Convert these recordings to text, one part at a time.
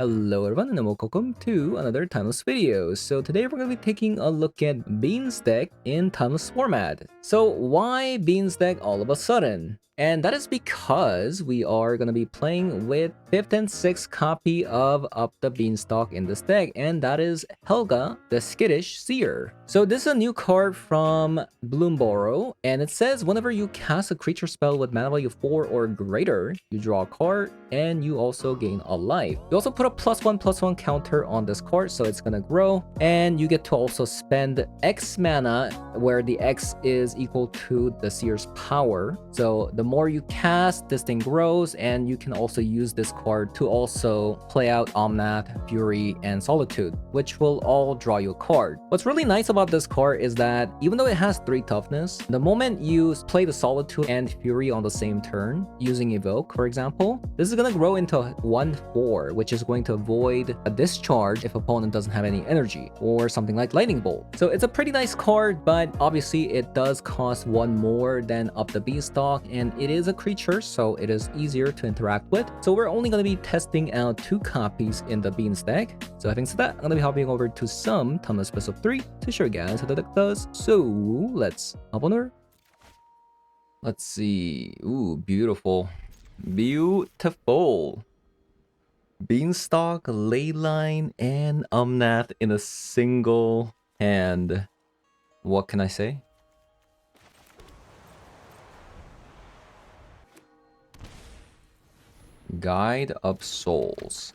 Hello everyone and welcome to another Timeless video. So today we're going to be taking a look at Beans deck in Timeless format. So why Beans deck all of a sudden? And that is because we are going to be playing with 5th and 6th copy of Up the Beanstalk in this deck, and that is Helga, the Skittish Seer. So this is a new card from Bloomburrow, and it says whenever you cast a creature spell with mana value 4 or greater, you draw a card, and you also gain a life. You also put a +1/+1 counter on this card, so it's gonna grow, and you get to also spend X mana, where the X is equal to the Seer's power. So the more you cast, this thing grows, and you can also use this card to also play out Omnath, Fury, and Solitude, which will all draw you a card. What's really nice about this card is that even though it has 3 toughness, the moment you play the Solitude and Fury on the same turn, using Evoke, for example, this is gonna grow into 1/4, which is going to avoid a discharge if opponent doesn't have any energy, or something like Lightning Bolt. So it's a pretty nice card, but obviously it does cost 1 more than Up the Beanstalk, and it is a creature, so it is easier to interact with. So we're only going to be testing out 2 copies in the Beans deck. So having said that, I'm going to be hopping over to some Timeless Best of 3 to show you guys how the deck does. So let's hop on over. Let's see. Ooh, beautiful. Beautiful. Beanstalk, Leyline, and Omnath in a single hand. What can I say? Guide of Souls.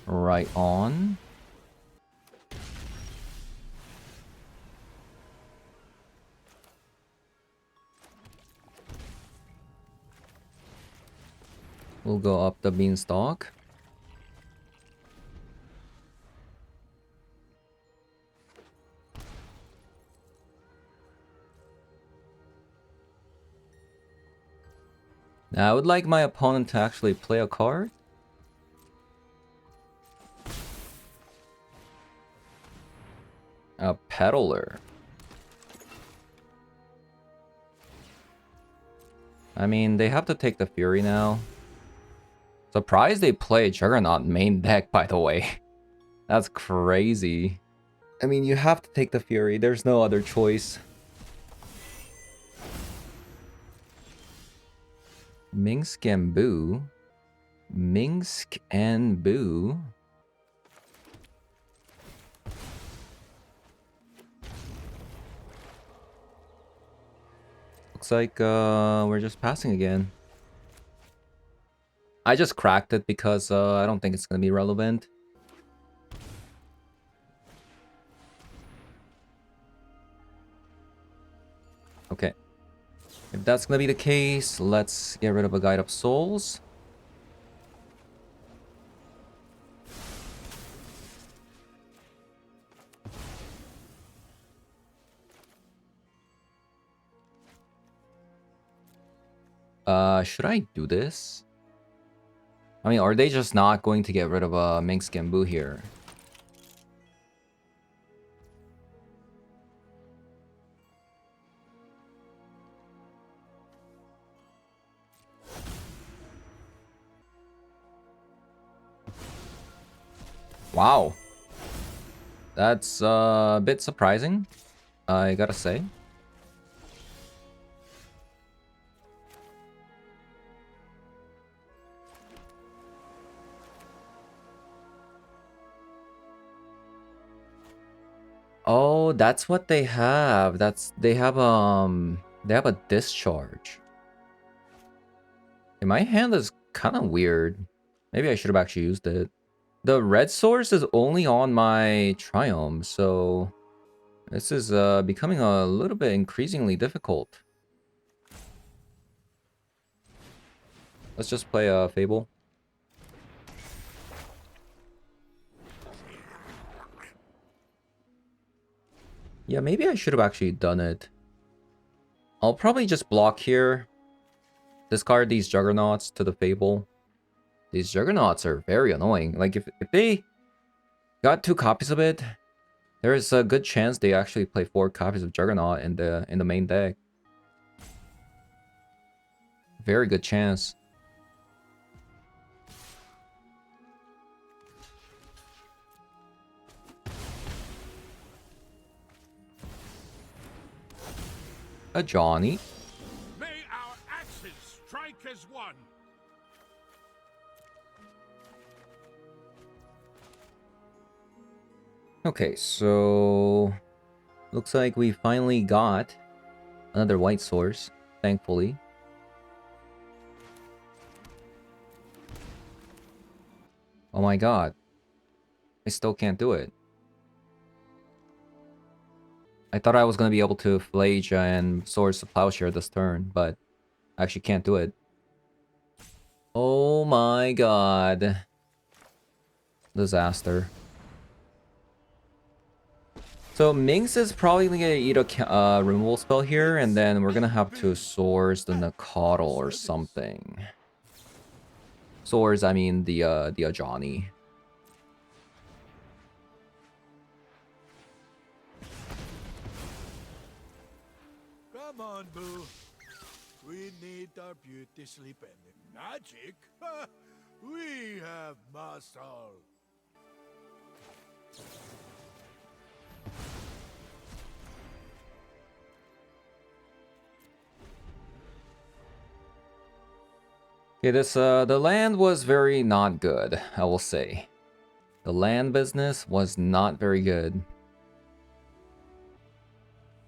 Right on. We'll go up the Beanstalk. Now, I would like my opponent to actually play a card. A Peddler. I mean, they have to take the Fury now. Surprised they play Juggernaut main deck, by the way. That's crazy. I mean, you have to take the Fury. There's no other choice. Minsk and Boo. Minsk and Boo. Looks like we're just passing again. I just cracked it because I don't think it's gonna be relevant. Okay. If that's gonna be the case, let's get rid of a Guide of Souls. Should I do this? I mean, are they just not going to get rid of a Minsk and Boo here? Wow. That's a bit surprising, I gotta say. Oh, that's what they have. They have a discharge. And my hand is kind of weird. Maybe I should have actually used it. The red source is only on my Triumph, so this is becoming a little bit increasingly difficult. Let's just play a Fable. Yeah, maybe I should have actually done it. I'll probably just block here. Discard these Juggernauts to the Fable. These Juggernauts are very annoying. Like, if they got 2 copies of it, there's a good chance they actually play 4 copies of Juggernaut in the main deck. Very good chance. A Johnny. May our axes strike as one. Okay, so looks like we finally got another white source, thankfully. Oh my god. I still can't do it. I thought I was gonna be able to Flage and Swords to Plowshare this turn, but I actually can't do it. Oh my god. Disaster. So Minx is probably gonna eat a removal spell here, and then we're gonna have to Swords the Nakatl or something. Swords, I mean the Ajani. Come on, Boo. We need our beauty sleep and magic. We have muscle. Okay, this the land was very not good, I will say. The land business was not very good.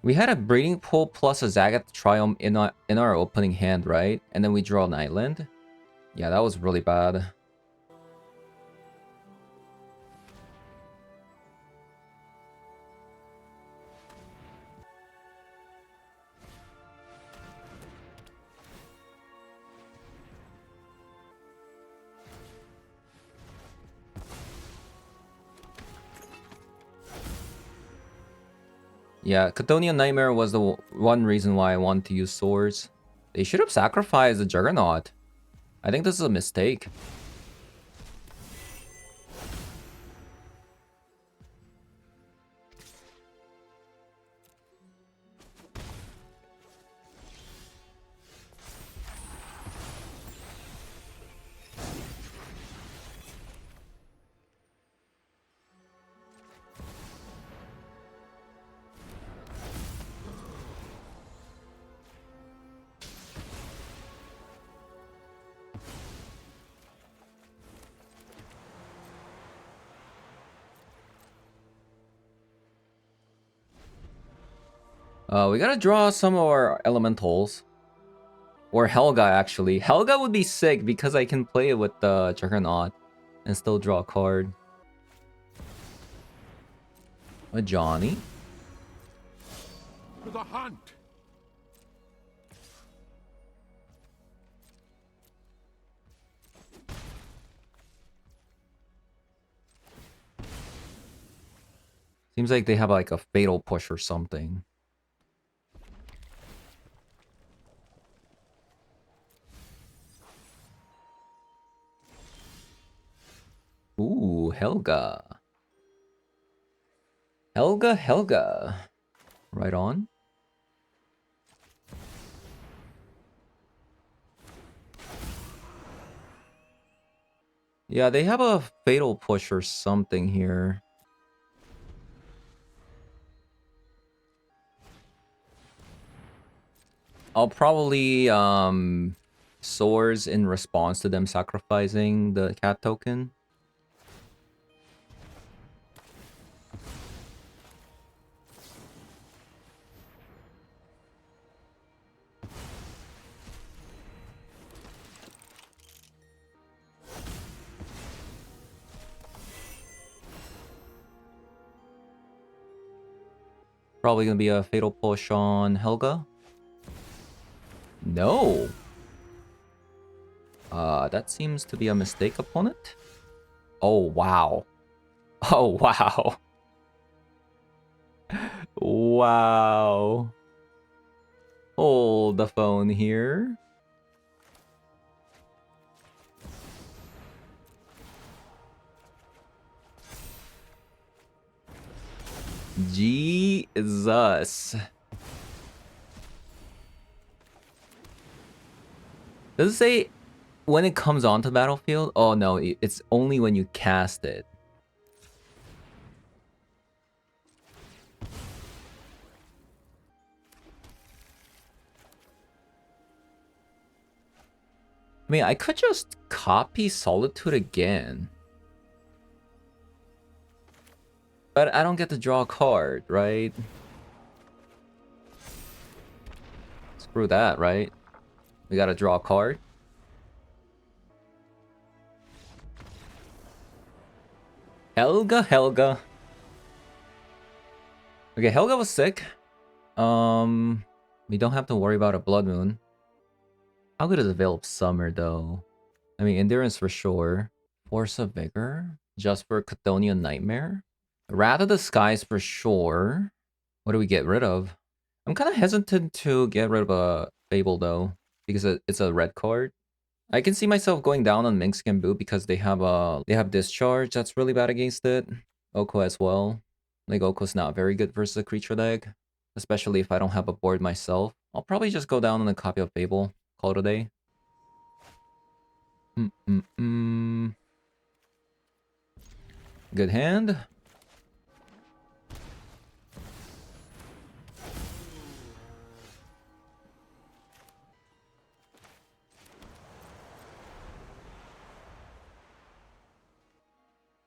We had a breeding pool plus a Zagat Triumph in our opening hand, right? And then we draw an island. Yeah, that was really bad. Yeah, Chthonian Nightmare was the one reason why I wanted to use swords. They should have sacrificed the Juggernaut. I think this is a mistake. We gotta draw some of our elementals. Or Helga, actually. Helga would be sick because I can play it with the Juggernaut and still draw a card. A Johnny. To the hunt. Seems like they have like a fatal push or something. Ooh, Helga. Helga. Right on. Yeah, they have a fatal push or something here. I'll probably swords in response to them sacrificing the cat token. Probably gonna be a fatal push on Helga. No. That seems to be a mistake, opponent. Oh, wow. Oh, wow. Wow. Hold the phone here. Jesus. Does it say when it comes onto the battlefield? Oh no, it's only when you cast it. I mean, I could just copy Solitude again. But I don't get to draw a card, right? Screw that, right? We gotta draw a card. Helga. Okay, Helga was sick. We don't have to worry about a Blood Moon. How good is Develop Summer, though? I mean, Endurance for sure. Force of Vigor? Just for Chthonian Nightmare? Wrath of the Skies for sure. What do we get rid of? I'm kind of hesitant to get rid of a Fable, though, because it's a red card. I can see myself going down on Minkskin Boot because they have Discharge that's really bad against it. Oko as well. Like Oko's not very good versus a creature deck, especially if I don't have a board myself. I'll probably just go down on a copy of Fable. Call it a day. Good hand.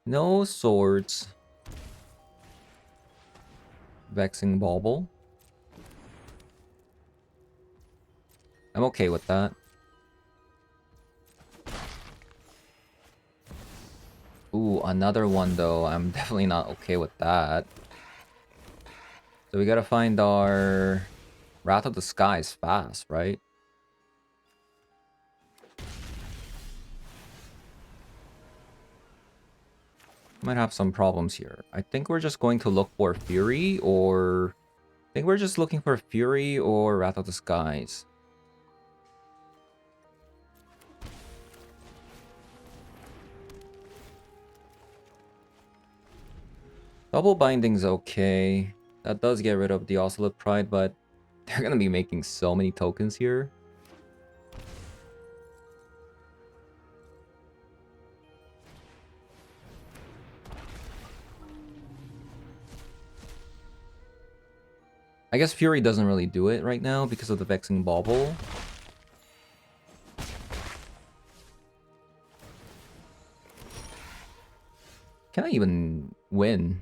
No swords. Vexing Bauble. I'm okay with that. Ooh, another one though. I'm definitely not okay with that. So we gotta find our Wrath of the Skies fast, right? Might have some problems here. I think we're just going to look for Fury or... I think we're just looking for Fury or Wrath of the Skies. Double Binding's okay. That does get rid of the Oscillate Pride, but they're gonna be making so many tokens here. I guess Fury doesn't really do it right now because of the Vexing Bauble. Can I even win?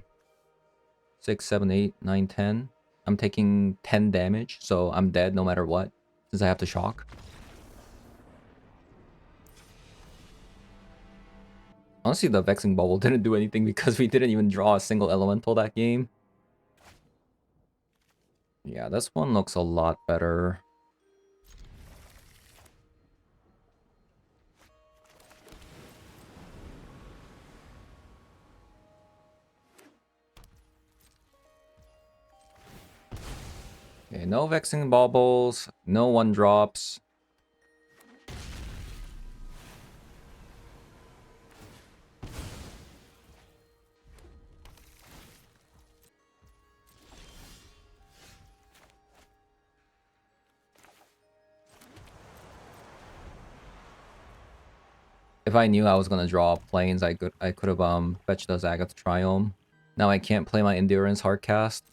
6, 7, 8, 9, 10. I'm taking 10 damage, so I'm dead no matter what, since I have to shock. Honestly, the Vexing Bubble didn't do anything because we didn't even draw a single elemental that game. Yeah, this one looks a lot better. Okay, no Vexing Baubles, no 1-drops. If I knew I was gonna draw planes, I could have fetched the Zagath Triome. Now I can't play my Endurance Hardcast.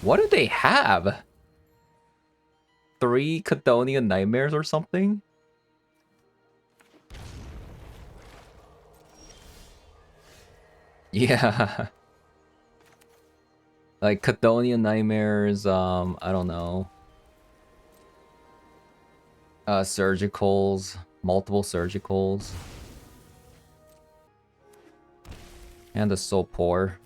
What do they have? 3 Chthonian Nightmares or something? Yeah. Like Chthonian Nightmares, I don't know. Surgicals, multiple surgicals. And is so poor.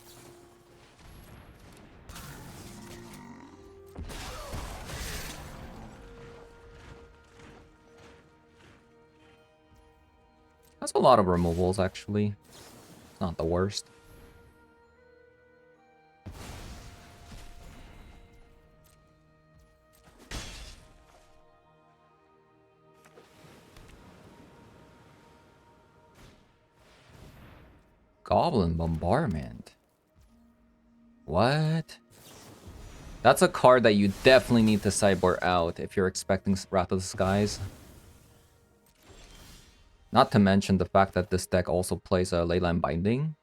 That's a lot of removals, actually. It's not the worst. Goblin Bombardment. What? That's a card that you definitely need to sideboard out if you're expecting Wrath of the Skies. Not to mention the fact that this deck also plays a Leyline Binding.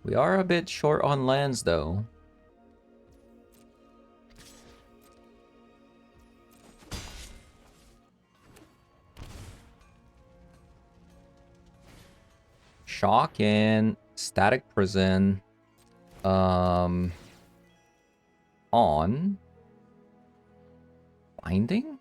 We are a bit short on lands though. Shock and Static Prison. On Binding?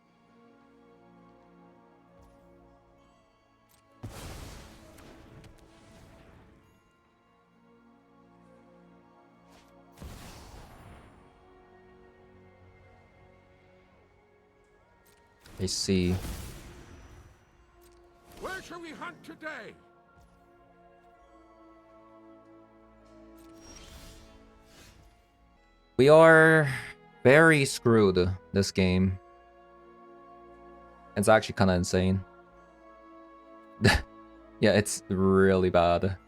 I see. Where shall we hunt today? We are very screwed this game. It's actually kind of insane. Yeah, it's really bad.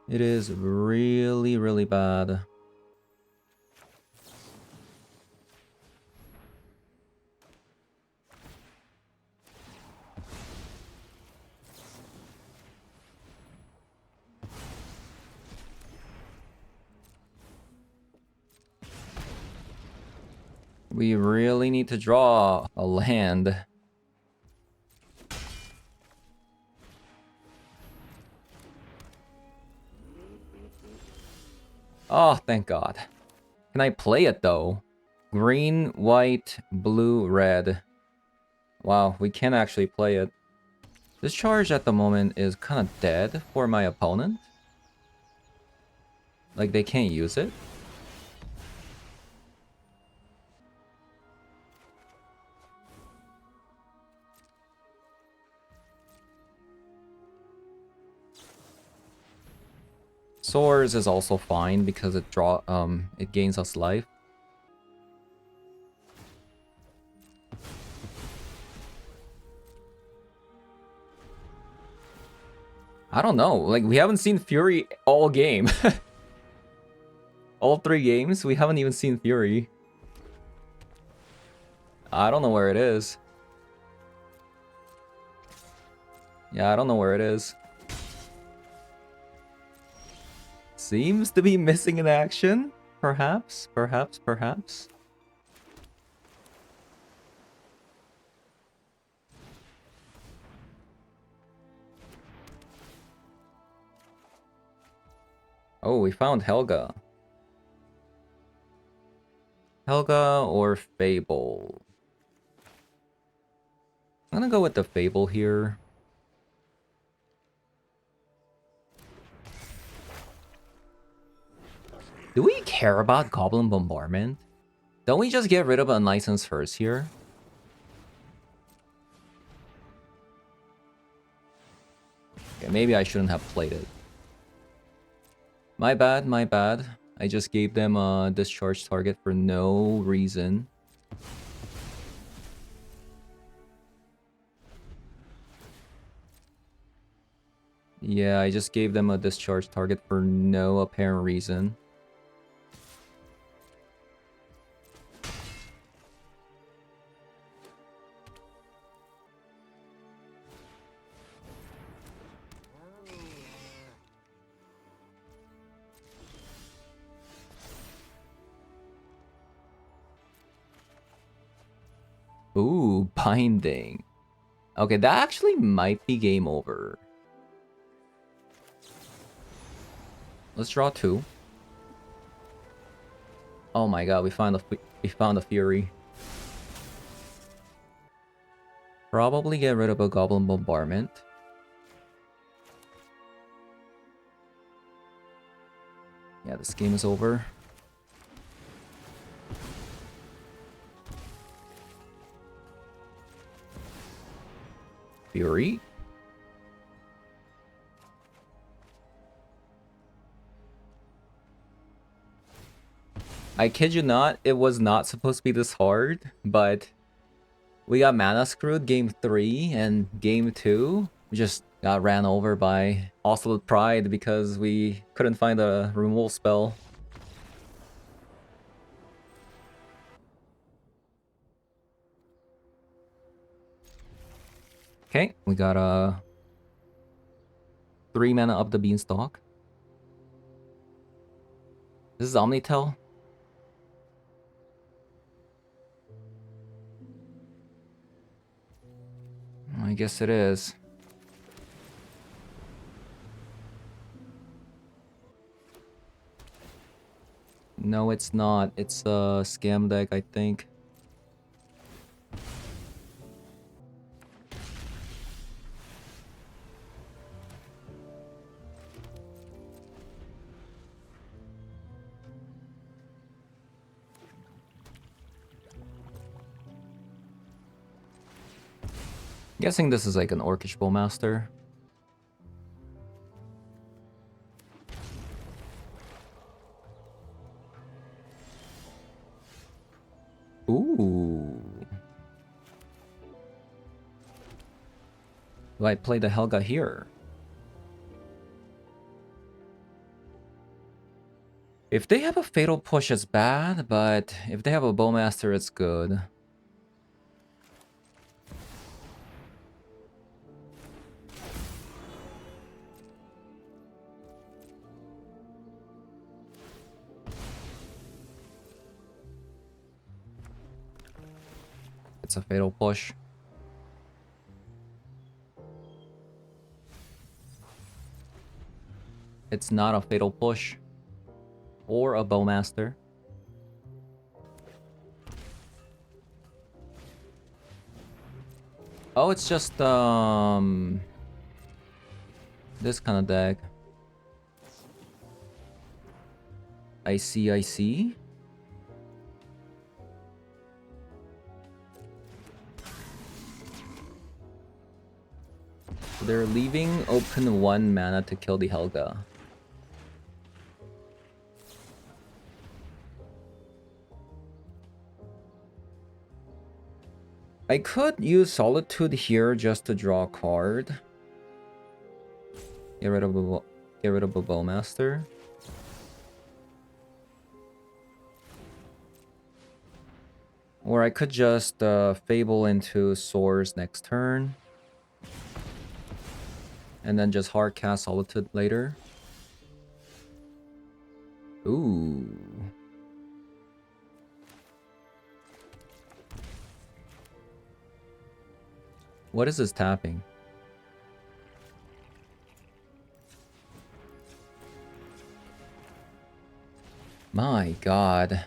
It is really, really bad. We really need to draw a land. Oh, thank God. Can I play it though? Green, white, blue, red. Wow, we can actually play it. This charge at the moment is kind of dead for my opponent. Like, they can't use it. Swords is also fine because it gains us life. I don't know. Like, we haven't seen Fury all game. All 3 games, we haven't even seen Fury. I don't know where it is. Yeah, I don't know where it is. Seems to be missing in action. Perhaps, perhaps, perhaps. Oh, we found Helga. Helga or Fable? I'm gonna go with the Fable here. Do we care about Goblin Bombardment? Don't we just get rid of Unlicensed first here? Okay, maybe I shouldn't have played it. My bad, my bad. I just gave them a discharge target for no reason. Yeah, I just gave them a discharge target for no apparent reason. Ooh, binding. Okay, that actually might be game over. Let's draw 2. Oh my god, we found a Fury. Probably get rid of a Goblin Bombardment. Yeah, this game is over. Fury. I kid you not, it was not supposed to be this hard, but we got mana screwed game 3 and game 2. We just got ran over by Oscillate Pride because we couldn't find a removal spell. Okay, we got a 3 mana up the beanstalk. This is Omnitel. I guess it is. No, it's not. It's a scam deck, I think. Guessing this is like an Orcish Bowmaster. Ooh. Do I play the Helga here? If they have a Fatal Push, it's bad, but if they have a Bowmaster, it's good. It's a Fatal Push. It's not a Fatal Push. Or a Bowmaster. Oh, it's just, this kind of deck. I see, I see. They're leaving open 1 mana to kill the Helga. I could use Solitude here just to draw a card. Get rid of a Bowmaster. Or I could just Fable into Source next turn. And then just hard cast Solitude later. Ooh. What is this tapping? My god.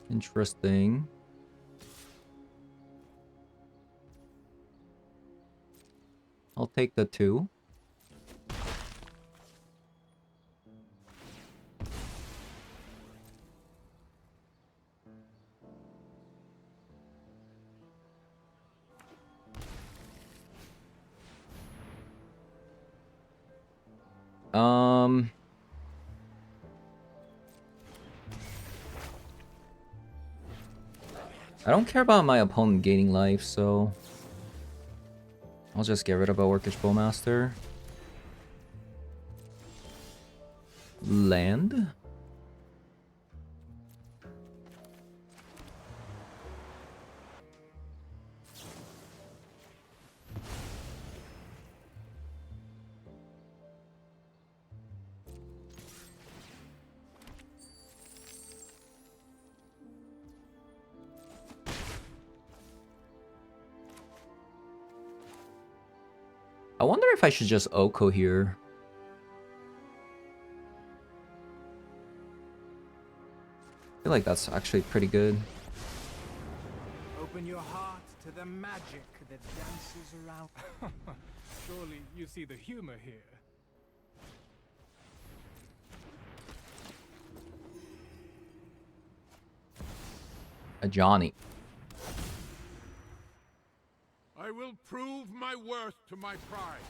Interesting. I'll take the 2. I don't care about my opponent gaining life, so I'll just get rid of a Orcish Bowmaster. Land? I wonder if I should just Oko here. I feel like that's actually pretty good. Open your heart to the magic that dances around. Surely you see the humor here. A Johnny. I will prove my worth to my pride.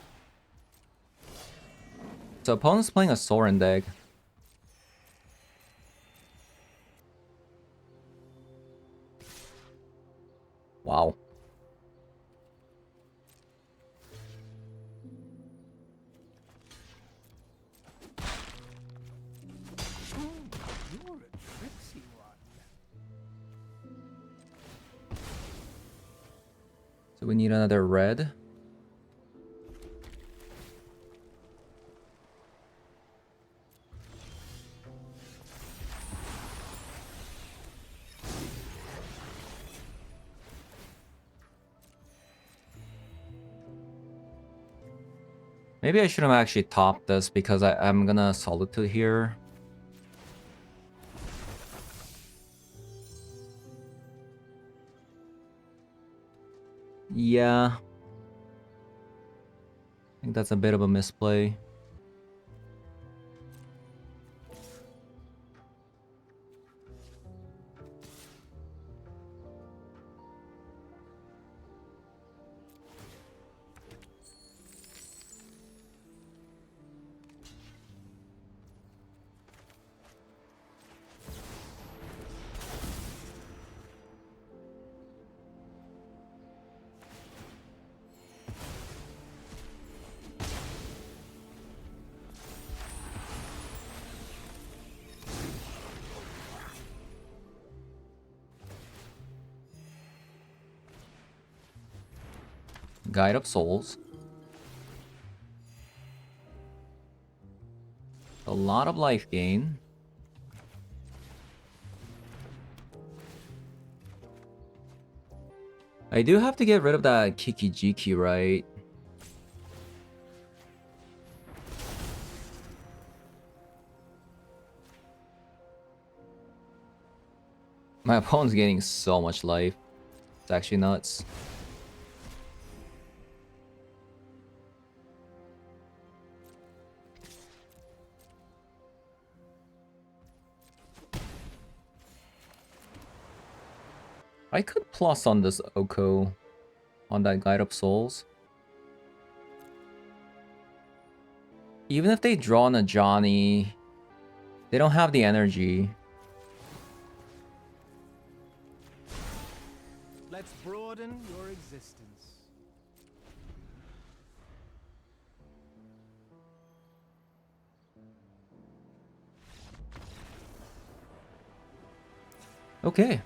So opponent's playing a Sorin deck. Wow. So we need another red. Maybe I shouldn't have actually topped this because I'm gonna Solitude here. Yeah. I think that's a bit of a misplay. Guide of Souls. A lot of life gain. I do have to get rid of that Kiki-Jiki, right? My opponent's gaining so much life. It's actually nuts. I could plus on this Oko on that Guide of Souls. Even if they draw on a Johnny, they don't have the energy. Let's broaden your existence. Okay.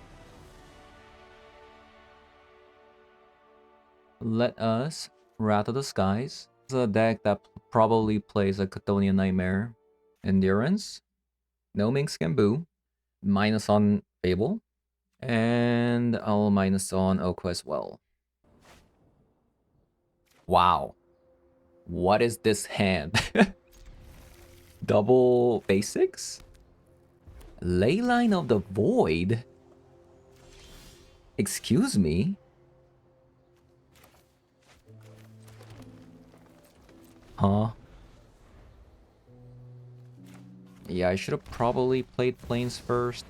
Let us Wrath of the Skies. It's a deck that probably plays a Chthonian Nightmare. Endurance. No Minx Boo. Minus on Fable. And I'll minus on Oko as well. Wow. What is this hand? Double basics? Leyline of the Void? Excuse me? Huh? Yeah, I should have probably played Plains first.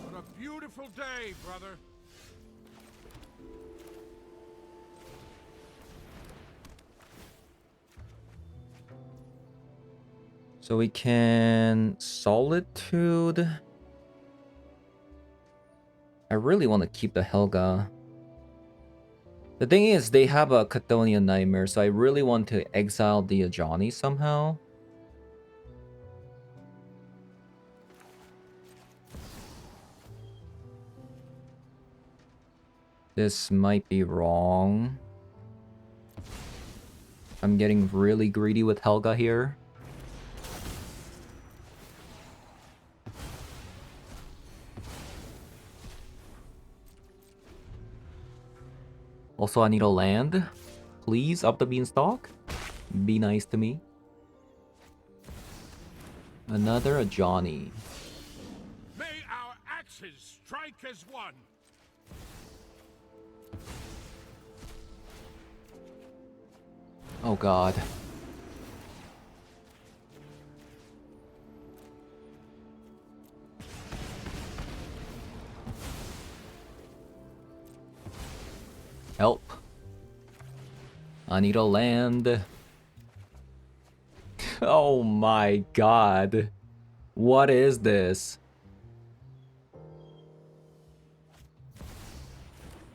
What a beautiful day, brother. So we can Solitude. I really want to keep the Helga. The thing is, they have a Chthonian Nightmare, so I really want to exile the Johnny somehow. This might be wrong. I'm getting really greedy with Helga here. Also, I need a land. Please, up the beanstalk. Be nice to me. Another Johnny. May our axes strike as one. Oh god. Help. I need a land. Oh my god. What is this?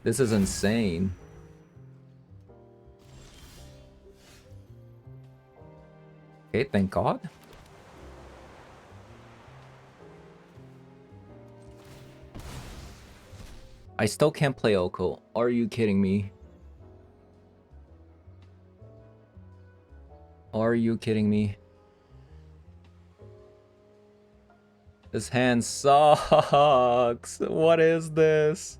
This is insane. Okay, thank god. I still can't play Oko. Are you kidding me? Are you kidding me? This hand sucks. What is this?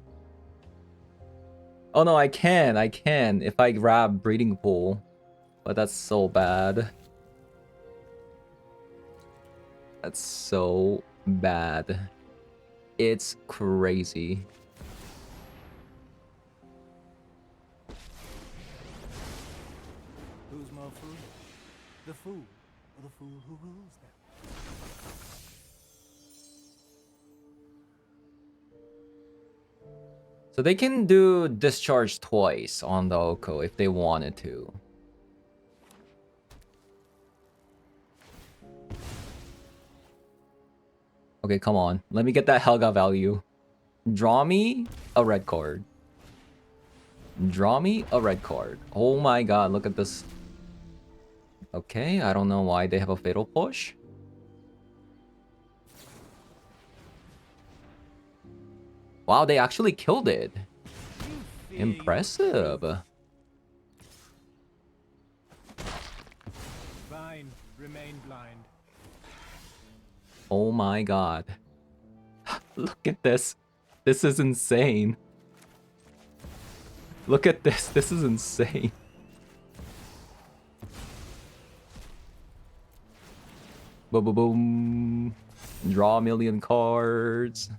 Oh no, I can if I grab Breeding Pool. But that's so bad. That's so bad. It's crazy. Who's more fool? The fool, or the fool who rules them? So they can do discharge twice on the Oko if they wanted to. Okay, come on. Let me get that Helga value. Draw me a red card. Draw me a red card. Oh my god, look at this. Okay, I don't know why they have a fatal push. Wow, they actually killed it. Impressive. Fine, remain blind. Oh my god. Look at this. This is insane. Look at this. This is insane. Boom, boom, boom. Draw a million cards.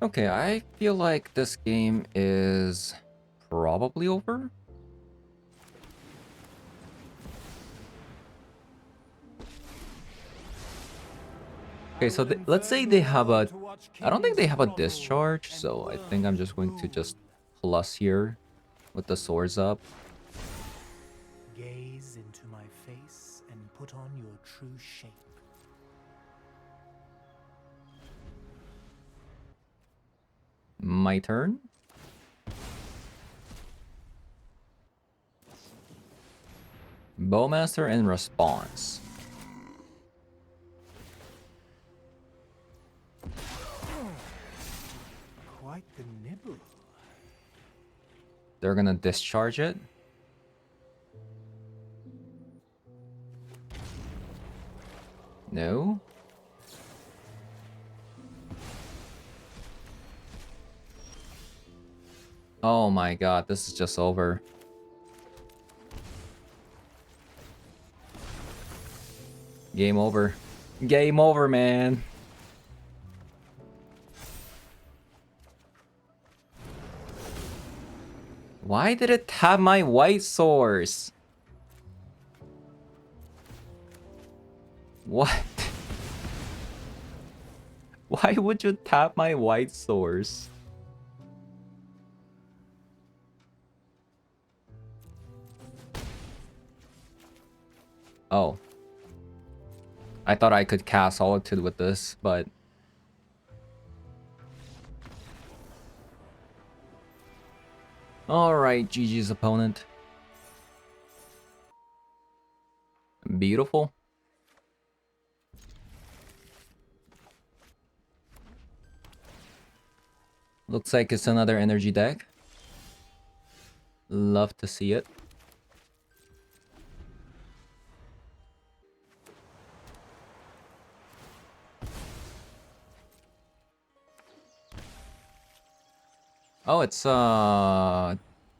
Okay, I feel like this game is probably over. Okay, so let's say they have a... I don't think they have a discharge, so I think I'm just going to just plus here with the swords up. Gaze into my face and put on your true shape. My turn. Bowmaster in response. Quite the nibble. They're gonna discharge it. No. Oh my god, this is just over. Game over. Game over, man. Why did it tap my white source? What? Why would you tap my white source? Oh. I thought I could cast Solitude with this, but... Alright, GG's opponent. Beautiful. Looks like it's another energy deck. Love to see it. Oh, it's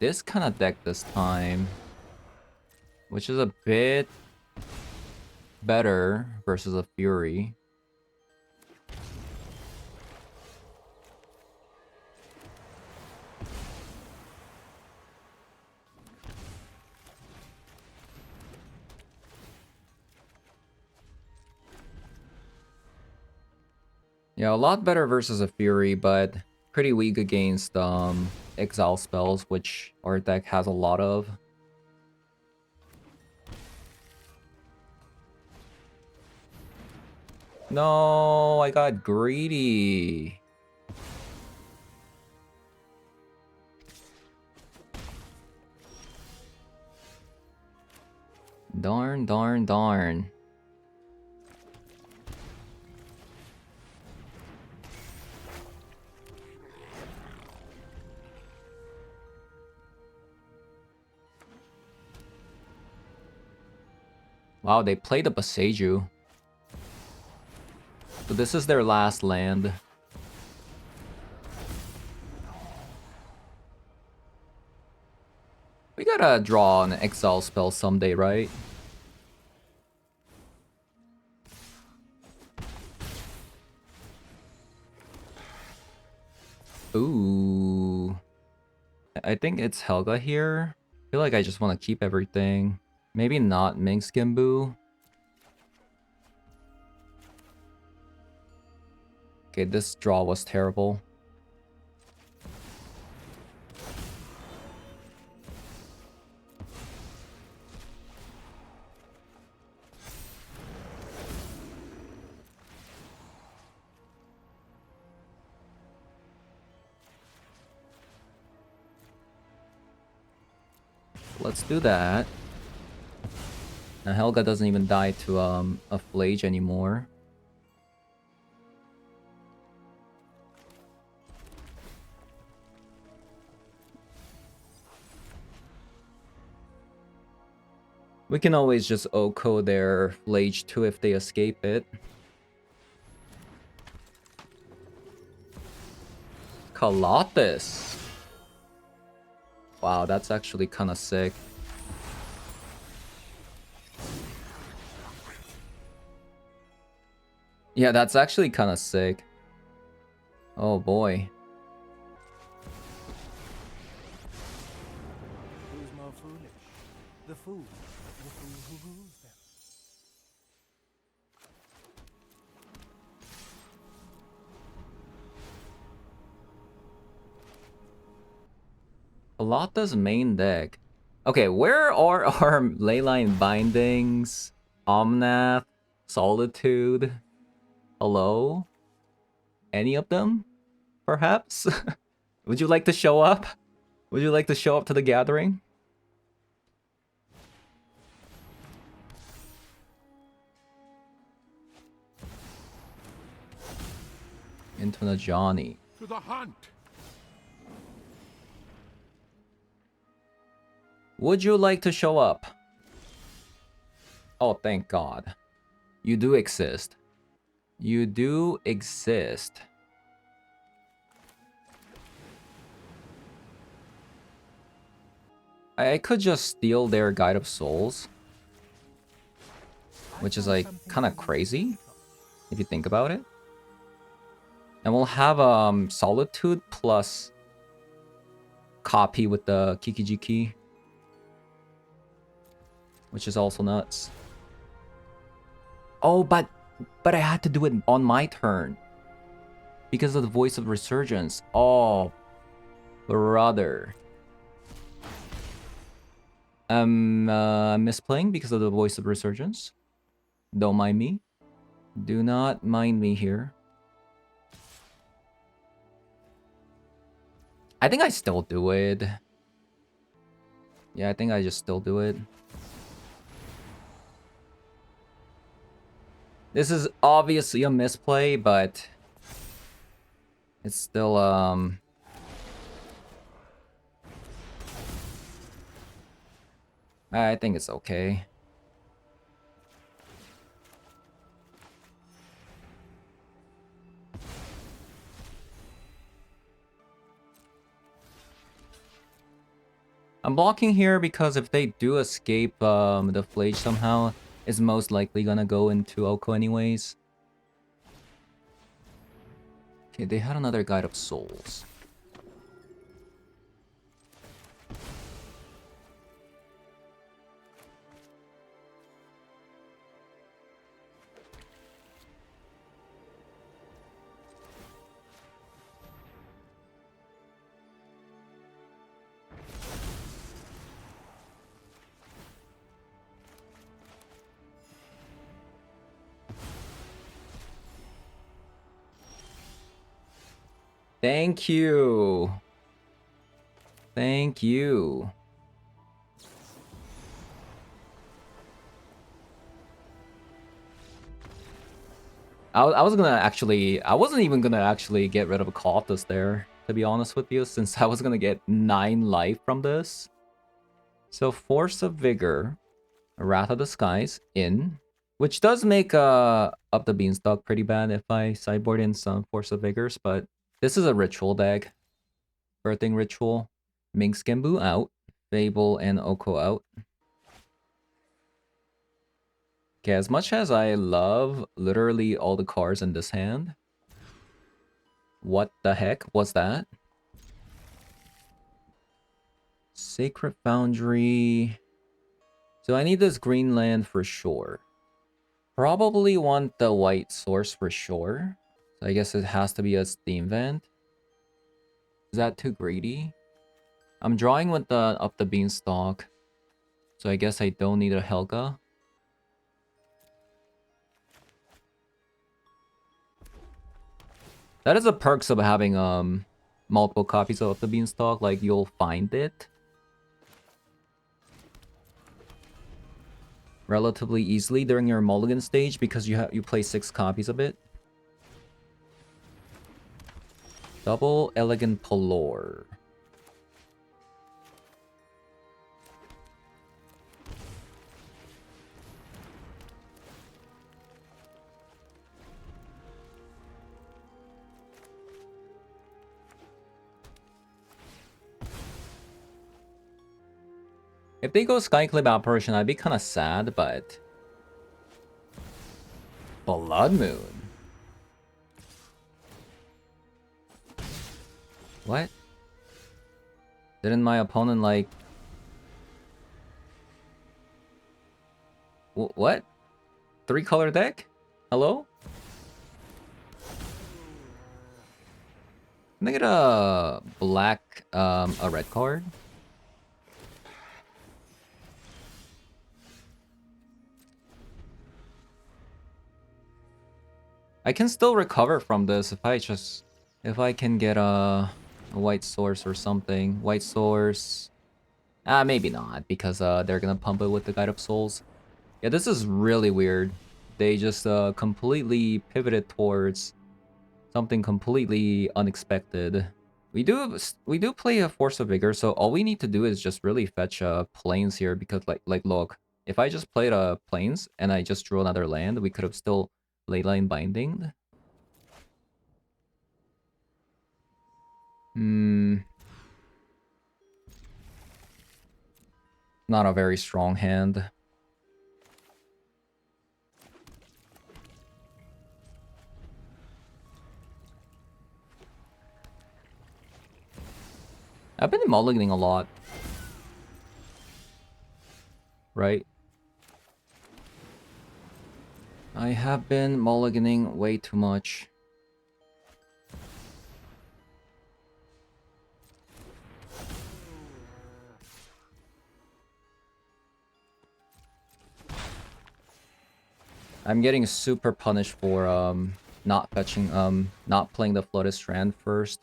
this kind of deck this time, which is a bit better versus a Fury. Yeah, a lot better versus a Fury, but pretty weak against exile spells, which our deck has a lot of. No, I got greedy. Darn, darn, darn. Wow, they played a Boseiju. So this is their last land. We gotta draw an exile spell someday, right? Ooh. I think it's Helga here. I feel like I just want to keep everything. Maybe not Ming Skimbu. Okay, this draw was terrible. Let's do that. Now Helga doesn't even die to a Flage anymore. We can always just Oko their Flage too if they escape it. Colossus. Wow, that's actually kind of sick. Yeah, that's actually kind of sick. Oh boy. Who's more foolish? The fool who rules them. Lotta's main deck. Okay, where are our Leyline Bindings? Omnath? Solitude? Hello? Any of them? Perhaps? Would you like to show up? Would you like to show up to the gathering? Into the Johnny. To the hunt. Would you like to show up? Oh, thank God. You do exist. You do exist. I could just steal their Guide of Souls, which is like kind of crazy if you think about it. And we'll have Solitude plus copy with the Kikijiki, which is also nuts. Oh, but I had to do it on my turn because of the Voice of Resurgence. Oh, brother. I'm misplaying because of the Voice of Resurgence. Don't mind me. Do not mind me here. I think I still do it. Yeah, I think I just still do it. This is obviously a misplay, but it's still I think it's okay. I'm blocking here because if they do escape the Flage somehow, it's most likely gonna go into Oko anyways. Okay, they had another Guide of Souls. Thank you. Thank you. I was gonna actually... I wasn't even gonna actually get rid of a Cultist there, to be honest with you, since I was gonna get 9 life from this. So Force of Vigor, Wrath of the Skies in, which does make up the Beanstalk pretty bad if I sideboard in some Force of Vigors, but this is a ritual deck. Birthing Ritual, Minx Gembu out, Fable and Oko out. Okay, as much as I love literally all the cards in this hand, what the heck was that? Sacred Foundry. So I need this green land for sure. Probably want the white source for sure. So I guess it has to be a Steam Vent. Is that too greedy? I'm drawing with the up the Beanstalk. So I guess I don't need a Helga. That is the perks of having multiple copies of the Beanstalk. Like, you'll find it relatively easily during your mulligan stage because you play 6 copies of it. Double Elegant Polor. If they go Skyclip Apparition, I'd be kind of sad, but... Blood Moon. What? Didn't my opponent, like... What? 3-color deck? Hello? Can I get a black, a red card? I can still recover from this if I can get a white source or something. White source. Maybe not, because they're gonna pump it with the Guide of Souls. Yeah, this is really weird. They just completely pivoted towards something completely unexpected. We do play a Force of Vigor, so all we need to do is just really fetch planes here, because like look, if I just played planes and I just drew another land, we could have still Leyline Binding. Not a very strong hand. I've been mulliganing a lot. Right? I have been mulliganing way too much. I'm getting super punished for not fetching not playing the Flooded Strand first.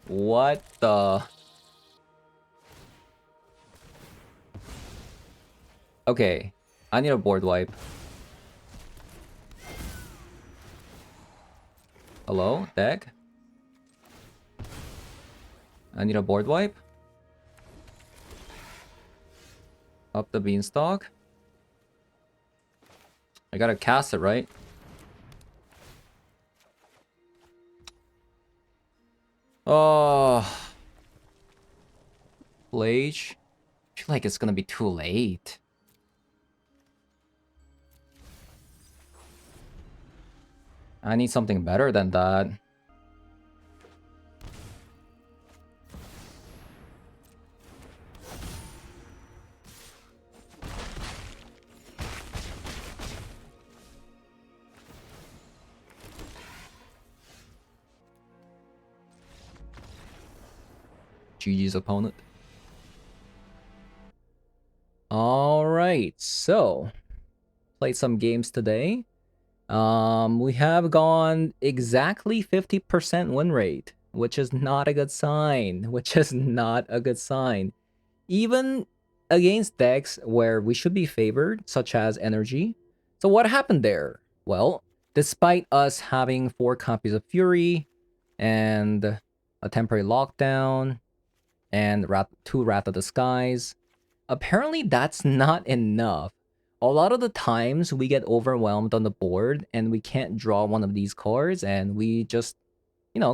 What the... Okay, I need a board wipe. Hello, deck? I need a board wipe. Up the Beanstalk. I gotta cast it, right? Oh... Plage. I feel like it's gonna be too late. I need something better than that. GG's opponent. Alright, so played some games today. We have gone exactly 50% win rate, which is not a good sign. Which is not a good sign. Even against decks where we should be favored, such as energy. So what happened there? Well, despite us having 4 copies of Fury and a temporary lockdown and 2 Wrath of the Skies, apparently that's not enough. A lot of the times we get overwhelmed on the board and we can't draw one of these cards and we just,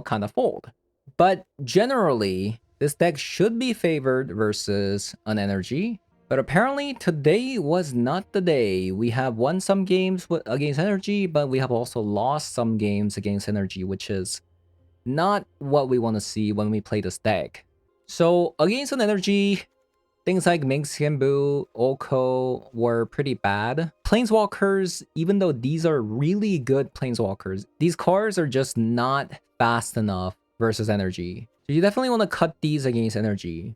kind of fold. But generally, this deck should be favored versus an energy. But apparently today was not the day. We have won some games against energy, but we have also lost some games against energy, which is not what we want to see when we play this deck. So against an energy, things like Mingxianbu, Oko were pretty bad. Planeswalkers, even though these are really good Planeswalkers, these cards are just not fast enough versus energy. So you definitely want to cut these against energy.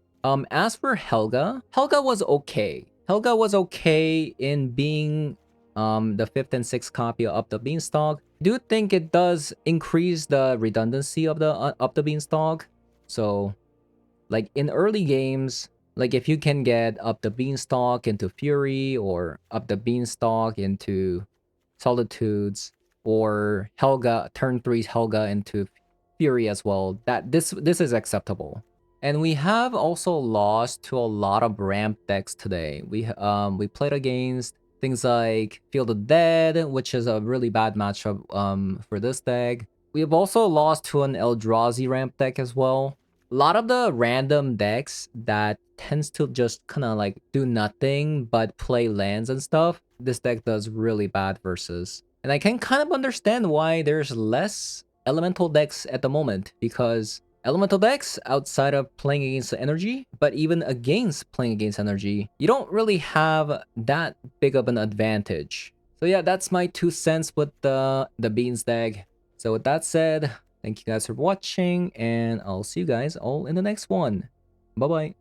As for Helga, Helga was okay. Helga was okay in being the 5th and 6th copy of the Beanstalk. I do think it does increase the redundancy of the Beanstalk. So, like in early games, like if you can get up the Beanstalk into Fury or up the Beanstalk into Solitudes or Helga, turn 3's Helga into Fury as well, that this is acceptable. And we have also lost to a lot of ramp decks today. We played against things like Field of Dead, which is a really bad matchup for this deck. We have also lost to an Eldrazi ramp deck as well. A lot of the random decks that tends to just kind of like do nothing but play lands and stuff, this deck does really bad versus. And I can kind of understand why there's less elemental decks at the moment, because elemental decks, outside of playing against energy, but even against playing against energy, you don't really have that big of an advantage. So yeah, that's my 2 cents with the Beans deck. So with that said, thank you guys for watching, and I'll see you guys all in the next one. Bye-bye.